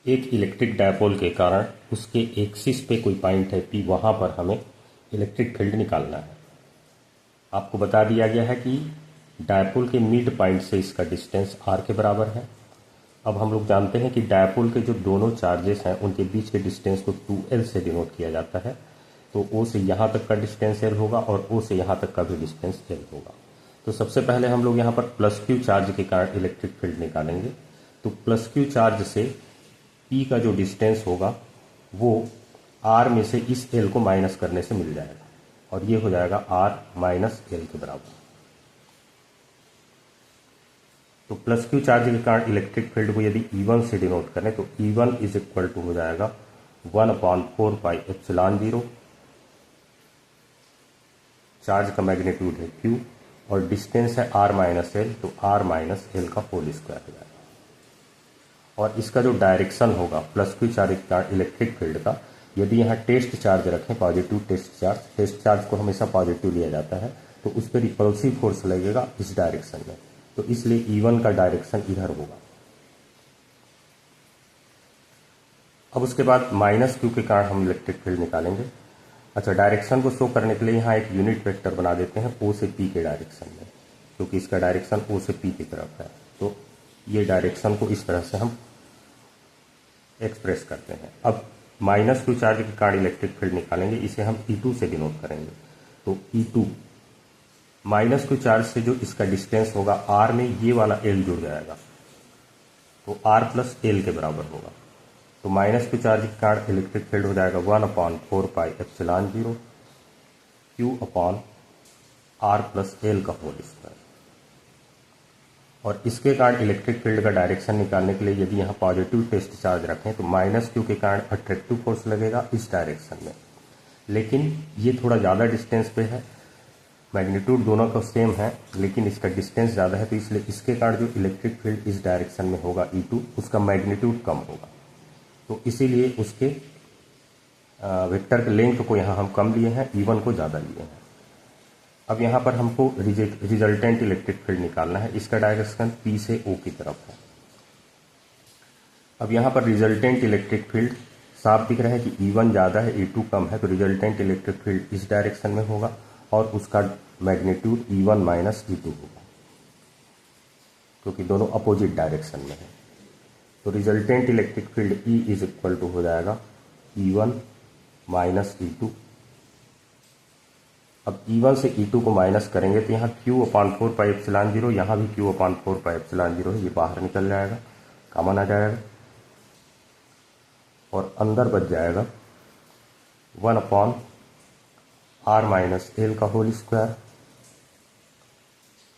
एक electric dipole के कारण उसके एक्सिस पे कोई पॉइंट है P, वहाँ पर हमें इलेक्ट्रिक फील्ड निकालना है। आपको बता दिया गया है कि डायपोल के मिड पॉइंट से इसका डिस्टेंस r के बराबर है। अब हम लोग जानते हैं कि डायपोल के जो दोनों चार्जेस हैं उनके बीच के डिस्टेंस को 2L से डिनोट किया जाता है। तो O से यहाँ तक का डिस्टेंस L होगा और O से यहाँ तक का भी डिस्टेंस L होगा। तो सबसे पहले हम लोग यहाँ पर प्लस क्यू चार्ज के कारण इलेक्ट्रिक फील्ड निकालेंगे। तो प्लस क्यू चार्ज से P का जो डिस्टेंस होगा वो R में से इस L को माइनस करने से मिल जाएगा और ये हो जाएगा R माइनस L के बराबर। तो प्लस क्यू चार्ज के कारण इलेक्ट्रिक फील्ड को यदि E1 से डिनोट करें तो E1 इज इक्वल टू हो जाएगा 1/4πε0। चार्ज का मैग्नीट्यूड है Q और डिस्टेंस है R माइनस L, तो R माइनस L का होल स्क्वायर हो जाएगा। और इसका जो डायरेक्शन होगा प्लस क्यू चार्ज के कारण इलेक्ट्रिक फील्ड का, यदि यहाँ टेस्ट चार्ज रखें, पॉजिटिव टेस्ट चार्ज को हमेशा पॉजिटिव लिया जाता है, तो उस पर रिपल्सिव फोर्स लगेगा इस डायरेक्शन में, तो इसलिए E1 का डायरेक्शन इधर होगा। अब उसके बाद माइनस क्यू के कारण हम इलेक्ट्रिक फील्ड निकालेंगे। अच्छा, डायरेक्शन को शो करने के लिए यहाँ एक यूनिट वेक्टर बना देते हैं O से P के डायरेक्शन में, क्योंकि इसका डायरेक्शन O से P की तरफ है। तो ये डायरेक्शन को इस तरह से हम एक्सप्रेस करते हैं। अब माइनस क्यू चार्ज के कारण इलेक्ट्रिक फील्ड निकालेंगे, इसे हम E2 से डिनोट करेंगे। तो E2 माइनस क्यू चार्ज से जो इसका डिस्टेंस होगा R में ये वाला L जुड़ जाएगा, तो R प्लस L के बराबर होगा। तो माइनस क्यू चार्ज के कारण इलेक्ट्रिक फील्ड हो जाएगा 1/4πε0 Q upon R plus L का होल स्क्वायर। और इसके कारण इलेक्ट्रिक फील्ड का डायरेक्शन निकालने के लिए यदि यहाँ पॉजिटिव टेस्ट चार्ज रखें तो माइनस क्यू के कारण अट्रैक्टिव फोर्स लगेगा इस डायरेक्शन में, लेकिन ये थोड़ा ज़्यादा डिस्टेंस पे है। मैग्नीट्यूड दोनों का सेम है लेकिन इसका डिस्टेंस ज़्यादा है, तो इसलिए इसके कारण जो इलेक्ट्रिक फील्ड इस डायरेक्शन में होगा E2, उसका मैग्नीट्यूड कम होगा। तो इसीलिए उसके वेक्टर के लेंथ को यहाँ हम कम लिए हैं, E1 को ज़्यादा लिए हैं। अब यहाँ पर हमको रिजल्टेंट इलेक्ट्रिक फील्ड निकालना है। इसका डायरेक्शन P से O की तरफ है। अब यहाँ पर रिजल्टेंट इलेक्ट्रिक फील्ड साफ दिख रहा है कि E1 ज़्यादा है, E2 कम है, तो रिजल्टेंट इलेक्ट्रिक फील्ड इस डायरेक्शन में होगा और उसका मैग्नीट्यूड E1 माइनस E2 होगा, क्योंकि दोनों अपोजिट डायरेक्शन में है। तो resultant electric field E is equal to हो जाएगा E1 माइनस E2। अब E1 से E2 को माइनस करेंगे तो यहाँ Q/4πε0, यहाँ भी Q/4πε0 है, ये बाहर निकल जाएगा, कॉमन आ जाएगा और अंदर बच जाएगा 1/R माइनस L का होल स्क्वायर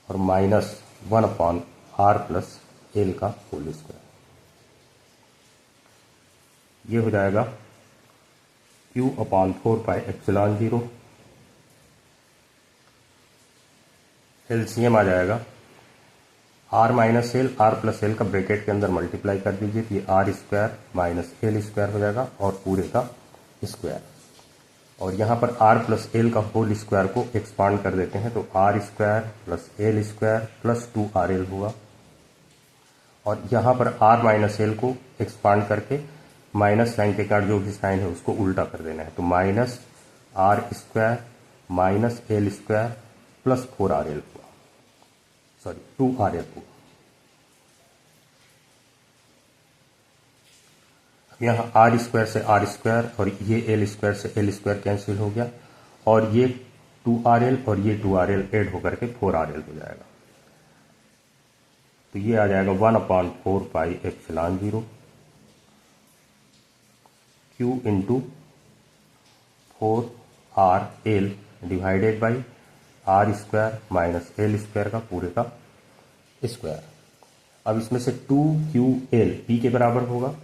और माइनस 1/R प्लस L का होल स्क्वायर। ये हो जाएगा Q/4πε0। एलसीएम आ जाएगा R minus L, R plus L का ब्रैकेट के अंदर मल्टीप्लाई कर दीजिए तो ये R square minus L square हो जाएगा और पूरे का स्क्वायर। और यहाँ पर R प्लस L का होल स्क्वायर को एक्सपांड कर देते हैं तो R square plus L square plus 2RL होगा। और यहाँ पर R माइनस L को एक्सपांड करके माइनस साइन के कारण जो भी साइन है उसको उल्टा कर देना है, तो minus R square minus L square plus 4RL हुआ, सॉरी 2RL हुआ। यहाँ R स्क्वायर से R स्क्वायर और ये L स्क्वायर से L स्क्वायर कैंसिल हो गया और ये 2RL और ये 2RL ऐड होकर के 4RL हो जाएगा। तो ये आ जाएगा 1/4πε0 Q into 4RL divided by R square minus L square का पूरे का स्क्वायर। अब इसमें से 2QL P के बराबर होगा,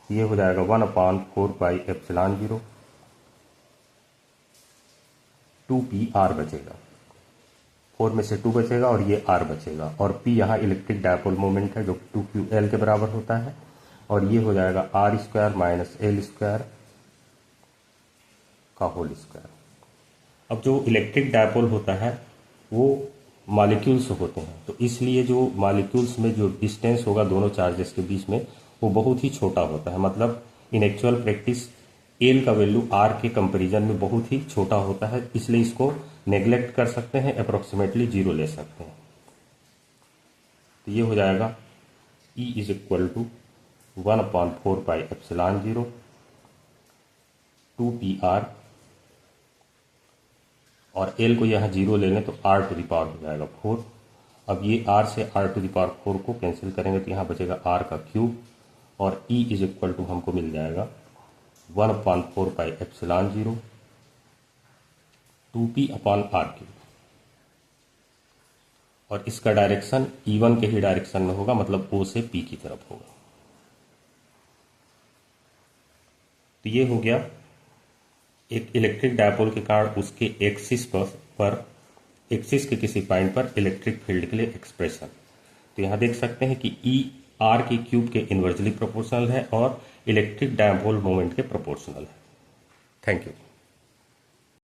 ये हो जाएगा 1/4πε0 2PR बचेगा, 4 में से 2 बचेगा और ये R बचेगा और P यहाँ इलेक्ट्रिक डायपोल मोमेंट है जो 2QL के बराबर होता है और ये हो जाएगा R square minus L square का होल स्क्वायर। अब जो इलेक्ट्रिक डायपोल होता है वो मॉलिक्यूल्स होते हैं, तो इसलिए जो मॉलिक्यूल्स में जो डिस्टेंस होगा दोनों चार्जेस के बीच में वो बहुत ही छोटा होता है। मतलब इन एक्चुअल प्रैक्टिस एल का वैल्यू आर के कंपैरिजन में बहुत ही छोटा होता है, इसलिए इसको नेग्लेक्ट कर सकते हैं, अप्रोक्सीमेटली 0 ले सकते हैं। तो ये हो जाएगा E is equal to 1/4 pi epsilon 0 2PR, और L को यहाँ 0 ले लें तो R टू द पावर हो जाएगा 4। अब ये R से R टू द पावर 4 को कैंसिल करेंगे तो यहाँ बचेगा R का क्यूब, और E इज इक्वल टू हमको मिल जाएगा 1/4 पाई एप्सिलॉन 0 2P/R3, और इसका डायरेक्शन E1 के ही डायरेक्शन में होगा, मतलब O से P की तरफ होगा। तो ये हो गया एक इलेक्ट्रिक डायपोल के कारण उसके एक्सिस पर एक्सिस के किसी पॉइंट पर इलेक्ट्रिक फील्ड के लिए एक्सप्रेशन। तो यहाँ देख सकते हैं कि E R के क्यूब के इन्वर्सली प्रोपोर्शनल है और इलेक्ट्रिक डायपोल मोमेंट के प्रोपोर्शनल है। Thank you.